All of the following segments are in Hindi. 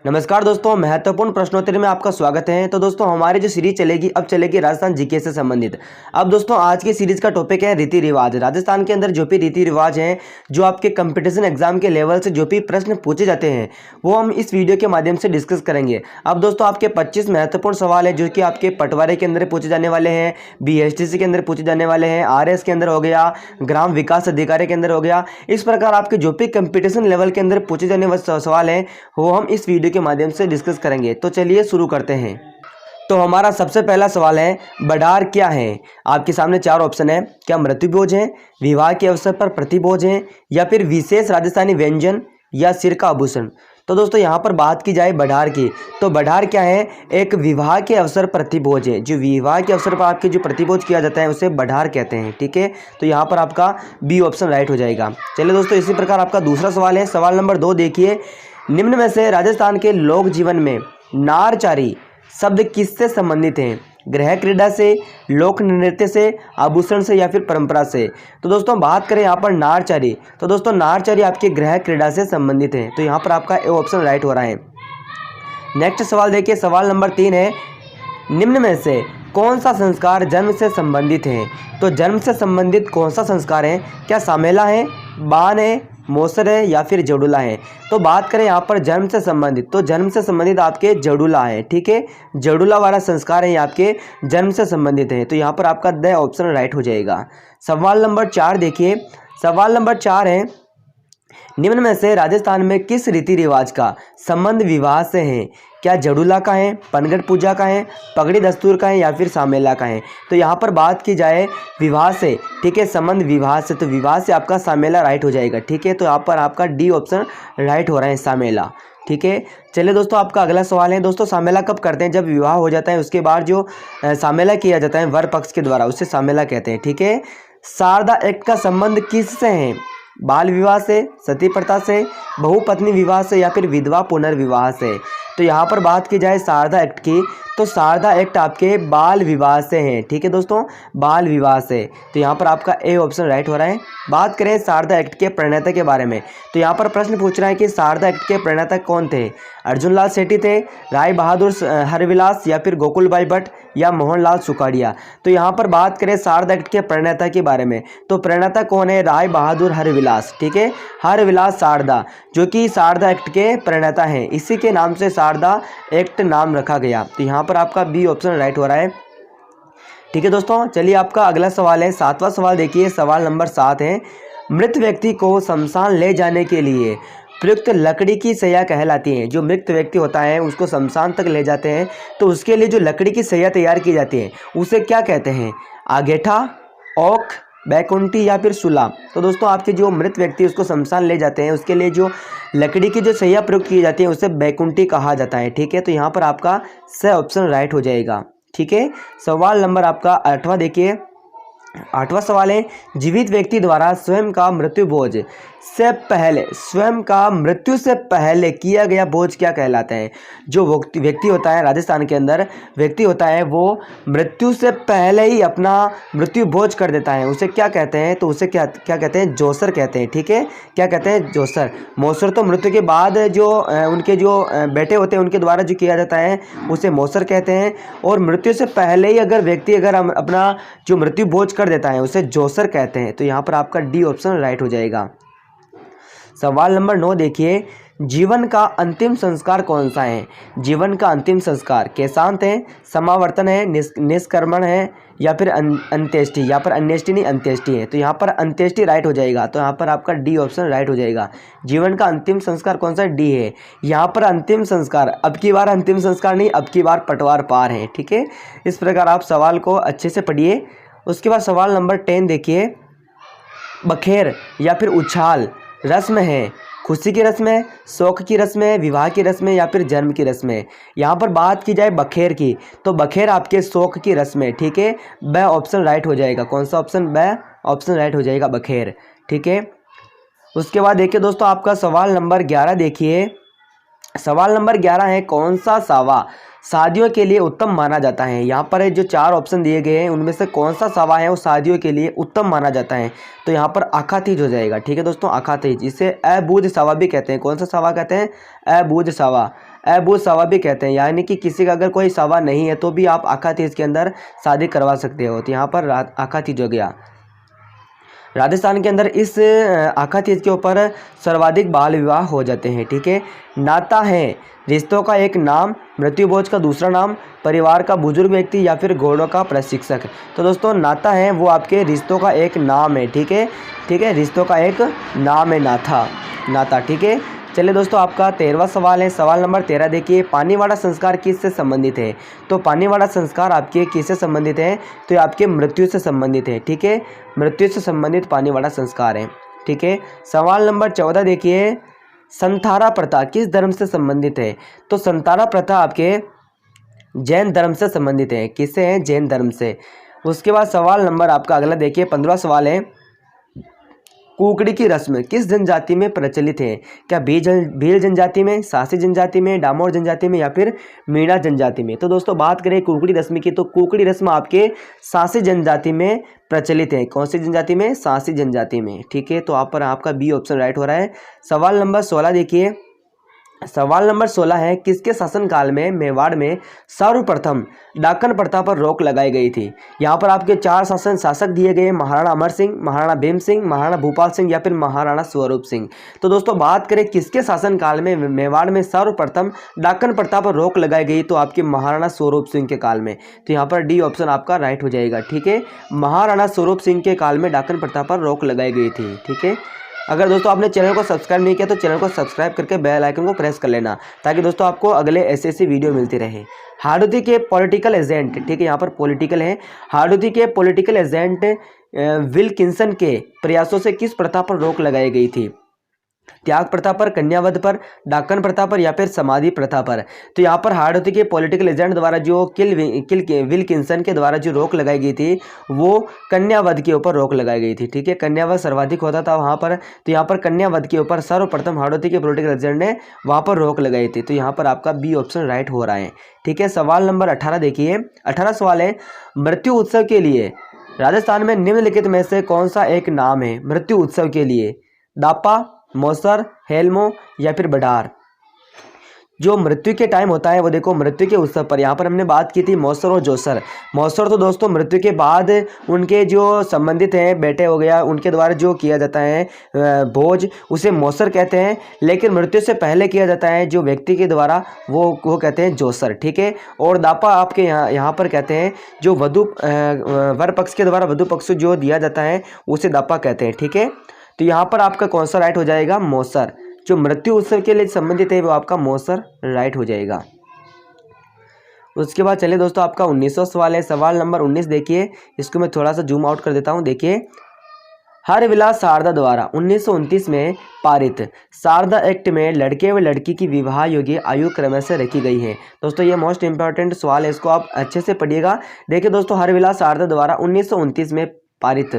नमस्कार दोस्तों, महत्वपूर्ण प्रश्नोत्तरी में आपका स्वागत है। तो दोस्तों हमारी जो सीरीज चलेगी अब चलेगी राजस्थान जीके से संबंधित। अब दोस्तों आज की सीरीज का टॉपिक है रीति रिवाज। राजस्थान के अंदर जो भी रीति रिवाज हैं, जो आपके कंपटीशन एग्जाम के लेवल से जो भी प्रश्न पूछे जाते हैं, वो हम इस वीडियो के माध्यम से डिस्कस करेंगे। अब दोस्तों आपके 25 महत्वपूर्ण सवाल है जो कि आपके पटवारी के अंदर पूछे जाने वाले हैं, BSTC के अंदर पूछे जाने वाले हैं, RS के अंदर हो गया, ग्राम विकास अधिकारी के अंदर हो गया। इस प्रकार आपके जो भी कंपटीशन लेवल के अंदर पूछे जाने वाले सवाल हैं वो हम इस वीडियो के माध्यम से डिस्कस करेंगे। तो चलिए शुरू करते हैं। तो हमारा सबसे पहला सवाल है, बडार क्या है? आपके सामने 4 ऑप्शन है। क्या मृत्यु भोज है, विवाह के अवसर पर प्रतिभोज है, या फिर विशेष राजस्थानी व्यंजन, या सिर का आभूषण? तो दोस्तों यहाँ पर बात की जाए बडार की, तो बडार क्या है? एक विवाह के अवसर प्रतिभोज है। जो विवाह के अवसर पर आपके जो प्रतिभोज किया जाता है उसे बडार कहते हैं। ठीक है, तो यहाँ पर आपका बी ऑप्शन राइट हो जाएगा। चलिए दोस्तों, इसी प्रकार आपका दूसरा सवाल है। सवाल नंबर 2 देखिए, निम्न में से राजस्थान के लोक जीवन में नारचारी शब्द किससे संबंधित हैं? गृह क्रीड़ा से, लोक नृत्य से, आभूषण से, या फिर परंपरा से? तो दोस्तों बात करें यहाँ पर नारचारी, तो दोस्तों नारचारी आपके गृह क्रीड़ा से संबंधित है। तो यहाँ पर आपका ए ऑप्शन राइट हो रहा है। नेक्स्ट सवाल देखिए, सवाल नंबर 3 है, निम्न में से कौन सा संस्कार जन्म से संबंधित है? तो जन्म से संबंधित कौन सा संस्कार है? क्या सामेला है, बान है, मोसर है, या फिर जडूला है? तो बात करें यहाँ पर जन्म से संबंधित, तो जन्म से संबंधित आपके जडूला है। ठीक है, जडूला वाला संस्कार है, ये आपके जन्म से संबंधित है। तो यहाँ पर आपका द ऑप्शन राइट हो जाएगा। सवाल नंबर 4 देखिए, सवाल नंबर 4 है, निम्न में से राजस्थान में किस रीति रिवाज का संबंध विवाह से है? क्या जडूला का है, पनघट पूजा का है, पगड़ी दस्तूर का है, या फिर सामेला का है? तो यहाँ पर बात की जाए विवाह से, ठीक है, संबंध विवाह से, तो विवाह से आपका सामेला राइट हो जाएगा। ठीक है, तो यहाँ पर आपका डी ऑप्शन राइट हो रहा है, सामेला। ठीक है, चलिए दोस्तों आपका अगला सवाल है। दोस्तों सामेला कब करते हैं? जब विवाह हो जाता है उसके बाद जो सामेला किया जाता है वर पक्ष के द्वारा, उसे सामेला कहते हैं। ठीक है, शारदा एक्ट का संबंध किससे है? बाल विवाह से, सती प्रथा से, बहुपत्नी विवाह से, या फिर विधवा पुनर्विवाह से? तो यहाँ पर बात की जाए शारदा एक्ट की, तो शारदा एक्ट आपके बाल विवाह से है। ठीक है दोस्तों, बाल विवाह से। तो यहाँ पर आपका ए ऑप्शन राइट हो रहा है। बात करें शारदा एक्ट के प्रणेता के बारे में, तो यहाँ पर प्रश्न पूछ रहा है कि शारदा एक्ट के प्रणेता कौन थे? अर्जुन लाल सेठी थे, राय बहादुर हरविलास, या फिर गोकुलबाई भट्ट, या मोहनलाल सुखाड़िया? तो यहाँ पर बात करें शारदा एक्ट के प्रणेता के बारे में, तो प्रणेता कौन है? राय बहादुर हरविलास। ठीक है, हरविलास शारदा, जो कि शारदा एक्ट के प्रणेता हैं, इसी के नाम से शारदा एक्ट नाम रखा गया। तो यहाँ पर आपका बी ऑप्शन राइट हो रहा है। ठीक है दोस्तों, चलिए आपका अगला सवाल है। 7वां सवाल देखिए, सवाल नंबर 7 है, मृत व्यक्ति को शमशान ले जाने के लिए प्रयुक्त लकड़ी की सैया कहलाती है। जो मृत व्यक्ति होता है उसको शमशान तक ले जाते हैं, तो उसके लिए जो लकड़ी की सैया तैयार की जाती है उसे क्या कहते हैं? आगेठा, ओक, बैकुंठी, या फिर सुला? तो दोस्तों आपके जो मृत व्यक्ति उसको शमशान ले जाते हैं उसके लिए जो लकड़ी की जो सैया प्रयुक्त की जाती है उसे बैकुंठी कहा जाता है। ठीक है, तो यहाँ पर आपका स ऑप्शन राइट हो जाएगा। ठीक है, सवाल नंबर आपका 8वां देखिए। 8वां सवाल है, जीवित व्यक्ति द्वारा स्वयं का मृत्यु भोज से पहले, स्वयं का मृत्यु से पहले किया गया भोज क्या कहलाता है? जो व्यक्ति होता है राजस्थान के अंदर, व्यक्ति होता है वो मृत्यु से पहले ही अपना मृत्यु भोज कर देता है, उसे क्या कहते हैं? तो उसे क्या कहते हैं? जोसर कहते हैं। ठीक है, क्या कहते हैं? जोसर। मोसर तो मृत्यु के बाद जो उनके जो बेटे होते हैं उनके द्वारा जो किया जाता है उसे मोसर कहते हैं, और मृत्यु से पहले ही अगर व्यक्ति अपना जो मृत्यु भोज कर देता है उसे जोसर कहते हैं। तो यहाँ पर आपका डी ऑप्शन राइट हो जाएगा। सवाल नंबर 9 देखिए, जीवन का अंतिम संस्कार कौन सा है? जीवन का अंतिम संस्कार केशांत है, समावर्तन है, निष्कर्मण है, या फिर अंत्येष्टि? यहाँ पर अन्येष्टि नहीं, अंत्येष्टि है। तो यहाँ पर अंत्येष्टि राइट हो जाएगा। तो यहाँ पर आपका डी ऑप्शन राइट हो जाएगा। जीवन का अंतिम संस्कार कौन सा? डी है। यहाँ पर अंतिम संस्कार, अब की बार अंतिम संस्कार नहीं, अब की बार पटवार पार है। ठीक है, इस प्रकार आप सवाल को अच्छे से पढ़िए। उसके बाद सवाल नंबर 10 देखिए, बखेर या फिर उछाल रस्म है खुशी की रस्म है, शोक की रस्म है, विवाह की रस्म है, या फिर जन्म की रस्म है? यहाँ पर बात की जाए बखेर की, तो बखेर आपके शोक की रस्म है। ठीक है, ब ऑप्शन राइट हो जाएगा। कौन सा ऑप्शन? ब ऑप्शन राइट हो जाएगा, बखेर। ठीक है, उसके बाद देखिए दोस्तों आपका सवाल नंबर 11 देखिए। सवाल नंबर 11 है, कौन सा सावा शादियों के लिए उत्तम माना जाता है? यहाँ पर जो 4 ऑप्शन दिए गए हैं उनमें से कौन सा सावा है वो शादियों के लिए उत्तम माना जाता है? तो यहाँ पर आखातीज हो जाएगा। ठीक है दोस्तों, आखातीज, इसे अबूझ सावा भी कहते हैं। कौन सा सावा कहते हैं? अबूझ सावा। अबू सवा भी कहते हैं, यानी कि किसी का अगर कोई सवा नहीं है तो भी आप आखातीज के अंदर शादी करवा सकते हो। तो यहाँ पर आखातीज हो गया। राजस्थान के अंदर इस आखातीज के ऊपर सर्वाधिक बाल विवाह हो जाते हैं। ठीक है। नाता है रिश्तों का एक नाम, मृत्युभोज का दूसरा नाम, परिवार का बुजुर्ग व्यक्ति या फिर घोड़ों का प्रशिक्षक। तो दोस्तों नाता है वो आपके रिश्तों का एक नाम है। ठीक है, ठीक है, रिश्तों का एक नाम है नाता। ठीक है। चलिए दोस्तों, आपका 13वां सवाल है। सवाल नंबर 13 देखिए, पानीवाड़ा संस्कार किससे संबंधित है? तो पानीवाड़ा संस्कार आपके किससे संबंधित है? तो ये आपके मृत्यु से संबंधित है। ठीक है, मृत्यु से संबंधित पानीवाड़ा संस्कार है। ठीक है। सवाल नंबर 14 देखिए, संथारा प्रथा किस धर्म से संबंधित है? तो संथारा प्रथा आपके जैन धर्म से संबंधित है। किससे है? जैन धर्म से। उसके बाद सवाल नंबर आपका अगला देखिए, 15वां सवाल है, कुकड़ी की रस्म किस जनजाति में प्रचलित है? क्या भील जनजाति में, सासी जनजाति में, डामोर जनजाति में या फिर मीणा जनजाति में? तो दोस्तों बात करें कुकड़ी रस्म की, तो कुकड़ी रस्म आपके सासी जनजाति में प्रचलित है। कौन सी जनजाति में? सासी जनजाति में। ठीक है, तो आप पर आपका बी ऑप्शन राइट हो रहा है। सवाल नंबर 16 देखिए, सवाल नंबर 16 है, किसके शासनकाल में मेवाड़ में सर्वप्रथम डाकन प्रथा पर रोक लगाई गई थी? यहाँ पर आपके 4 शासक दिए गए, महाराणा अमर सिंह, महाराणा भीम सिंह, महाराणा भूपाल सिंह या फिर महाराणा स्वरूप सिंह। तो दोस्तों बात करें किसके शासनकाल में मेवाड़ में सर्वप्रथम डाकन प्रथा पर रोक लगाई गई, तो आपके महाराणा स्वरूप सिंह के काल में। तो यहाँ पर डी ऑप्शन आपका राइट हो जाएगा। ठीक है, महाराणा स्वरूप सिंह के काल में डाकन प्रथा पर रोक लगाई गई थी। ठीक है। अगर दोस्तों आपने चैनल को सब्सक्राइब नहीं किया तो चैनल को सब्सक्राइब करके बेल आइकन को प्रेस कर लेना, ताकि दोस्तों आपको अगले ऐसी वीडियो मिलती रहे। हारदोती के पॉलिटिकल एजेंट, ठीक है, यहाँ पर पॉलिटिकल है, हारदोती के पॉलिटिकल एजेंट विल्किंसन के प्रयासों से किस प्रथा पर रोक लगाई गई थी? त्याग प्रथा पर, कन्यावध पर, डाकन प्रथा पर या फिर समाधि प्रथा पर? तो यहाँ पर हारदोती के पॉलिटिकल एजेंट द्वारा जो विल्किंसन के द्वारा जो रोक लगाई गई थी वो कन्यावध के ऊपर रोक लगाई गई थी। ठीक है, कन्यावध सर्वाधिक होता था वहाँ पर, तो यहाँ पर कन्यावध के ऊपर सर्वप्रथम हारदोती के पॉलिटिकल एजेंट ने वहाँ पर रोक लगाई थी। तो यहाँ पर आपका बी ऑप्शन राइट हो रहा है। ठीक है। सवाल नंबर 18 देखिए, 18 सवाल है, मृत्यु उत्सव के लिए राजस्थान में निम्नलिखित में से कौन सा एक नाम है मृत्यु उत्सव के लिए? दापा, मौसर, हेलमो या फिर बडार? जो मृत्यु के टाइम होता है वो देखो मृत्यु के उत्सव पर, यहाँ पर हमने बात की थी मौसर और जोसर। मौसर तो दोस्तों मृत्यु के बाद उनके जो संबंधित हैं, बेटे हो गया, उनके द्वारा जो किया जाता है भोज, उसे मौसर कहते हैं। लेकिन मृत्यु से पहले किया जाता है जो व्यक्ति के द्वारा, वो कहते हैं जोसर। ठीक है। और दापा आपके यहाँ पर कहते हैं जो वधु वर पक्ष के द्वारा वधु पक्ष जो दिया जाता है उसे दापा कहते हैं। ठीक है। तो यहाँ पर आपका कौन सा राइट हो जाएगा? मौसर। जो मृत्यु उत्सव के लिए संबंधित है वो आपका मौसर राइट हो जाएगा। उसके बाद चलिए दोस्तों, आपका 19वां सवाल है। सवाल नंबर 19 देखिए, इसको मैं थोड़ा सा जूम आउट कर देता हूँ। देखिए, हरविलास शारदा द्वारा 1929 में पारित शारदा एक्ट में लड़के व लड़की की विवाह योग्य आयु क्रम से रखी गई है। दोस्तों ये मोस्ट इंपॉर्टेंट सवाल है, इसको आप अच्छे से पढ़िएगा। देखिए दोस्तों, हरविलास शारदा द्वारा 1929 में पारित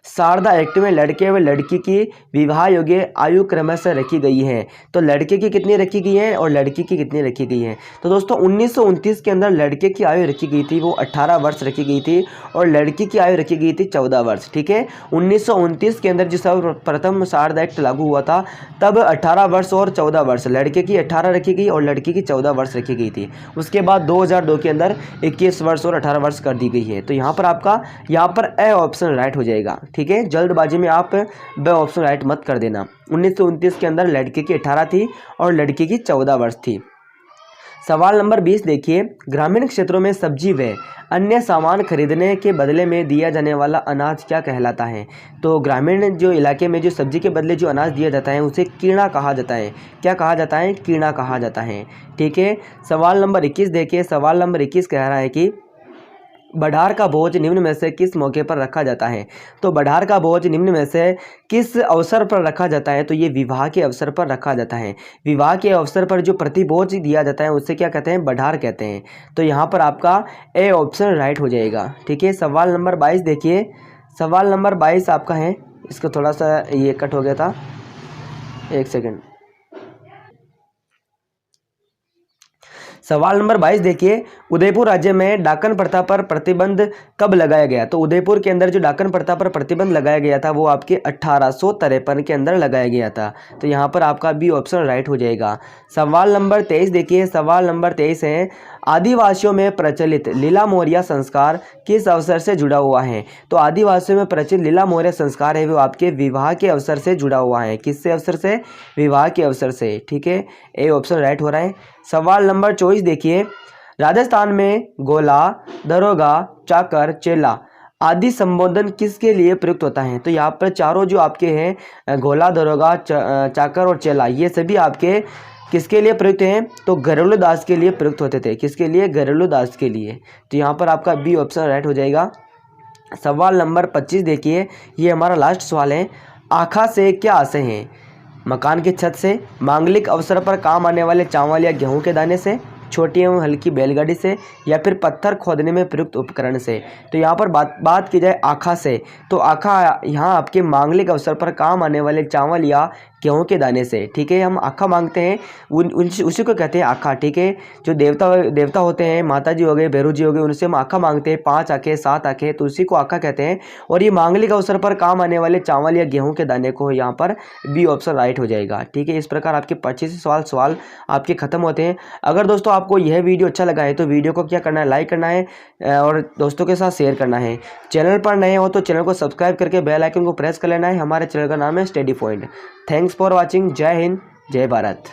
शारदा एक्ट में लड़के व लड़की की विवाह योग्य आयु क्रम से रखी गई है। तो लड़के की कितनी रखी गई है और लड़की की कितनी रखी गई है? तो दोस्तों 1929 के अंदर लड़के की आयु रखी गई थी वो 18 वर्ष रखी गई थी और लड़की की आयु रखी गई थी 14 वर्ष। ठीक है। 1929 के अंदर जो सर्वप्रथम शारदा एक्ट लागू हुआ था तब 18 वर्ष और 14 वर्ष, लड़के की 18 रखी गई और लड़की की 14 वर्ष रखी गई थी। उसके बाद 2002 के अंदर 21 वर्ष और 18 वर्ष कर दी गई है। तो यहाँ पर आपका ए ऑप्शन राइट हो जाएगा। ठीक है, जल्दबाजी में आप ब ऑप्शन राइट मत कर देना। 1929 के अंदर लड़के की 18 थी और लड़की की 14 वर्ष थी। सवाल नंबर 20 देखिए, ग्रामीण क्षेत्रों में सब्जी व अन्य सामान खरीदने के बदले में दिया जाने वाला अनाज क्या कहलाता है? तो ग्रामीण जो इलाके में जो सब्जी के बदले जो अनाज दिया जाता है उसे कीड़ा कहा जाता है। क्या कहा जाता है? कीड़ा कहा जाता है। ठीक है। सवाल नंबर 21 देखिए, सवाल नंबर 21 कह रहा है कि बढार का भोज निम्न में से किस मौके पर रखा जाता है? तो बढार का भोज निम्न में से किस अवसर पर रखा जाता है? तो ये विवाह के अवसर पर रखा जाता है। विवाह के अवसर पर जो प्रतिभोज दिया जाता है उसे क्या कहते हैं? बढार कहते हैं। तो यहाँ पर आपका ए ऑप्शन राइट हो जाएगा। ठीक है। सवाल नंबर 22 देखिए, सवाल नंबर 22 आपका है, इसको थोड़ा सा ये कट हो गया था, एक सेकेंड। सवाल नंबर 22 देखिए, उदयपुर राज्य में डाकन प्रथा पर प्रतिबंध कब लगाया गया? तो उदयपुर के अंदर जो डाकन प्रथा पर प्रतिबंध लगाया गया था वो आपके 1853 के अंदर लगाया गया था। तो यहाँ पर आपका बी ऑप्शन राइट हो जाएगा। सवाल नंबर 23 देखिए, सवाल नंबर 23 है, आदिवासियों में प्रचलित लीला मोरिया संस्कार किस अवसर से जुड़ा हुआ है? तो आदिवासियों में प्रचलित लीला मोरिया संस्कार है वो आपके विवाह के अवसर से जुड़ा हुआ है। किससे अवसर से? विवाह के अवसर से। ठीक है, ए ऑप्शन राइट हो रहा है। सवाल नंबर 24 देखिए, राजस्थान में गोला, दरोगा, चाकर, चेला आदि संबोधन किसके लिए प्रयुक्त होता है? तो यहाँ पर चारों जो आपके हैं गोला, दरोगा, चाकर और चेला, ये सभी आपके किसके लिए प्रयुक्त हैं? तो घरेलू दास के लिए प्रयुक्त होते थे। किसके लिए? घरेलू दास के लिए। तो यहाँ पर आपका बी ऑप्शन राइट हो जाएगा। सवाल नंबर 25 देखिए, ये हमारा लास्ट सवाल है, आखा से क्या आशय है? मकान की छत से, मांगलिक अवसर पर काम आने वाले चावल या गेहूं के दाने से, छोटी एवं हल्की बैलगाड़ी से, या फिर पत्थर खोदने में प्रयुक्त उपकरण से। तो यहाँ पर बात की जाए आखा से, तो आखा यहाँ आपके मांगलिक अवसर पर काम आने वाले चावल या गेहूं के दाने से। ठीक है, हम आखा मांगते हैं उसी को कहते हैं आखा। ठीक है, जो देवता होते हैं, माता जी हो गए, भैरू जी हो गए, उनसे हम आखा मांगते हैं, 5 आंखें 7 आंखें, तो उसी को आखा कहते हैं। और ये मांगलिक अवसर पर काम आने वाले चावल या गेहूं के दाने को यहाँ पर बी ऑप्शन राइट हो जाएगा। ठीक है, इस प्रकार आपके 25 सवाल आपके खत्म होते हैं। अगर दोस्तों आपको यह वीडियो अच्छा लगा है तो वीडियो को क्या करना है, लाइक करना है और दोस्तों के साथ शेयर करना है। चैनल पर नए हो तो चैनल को सब्सक्राइब करके बेल आइकन को प्रेस कर लेना है। हमारे चैनल का नाम है study point. Thanks for watching. जय हिंद, जय भारत।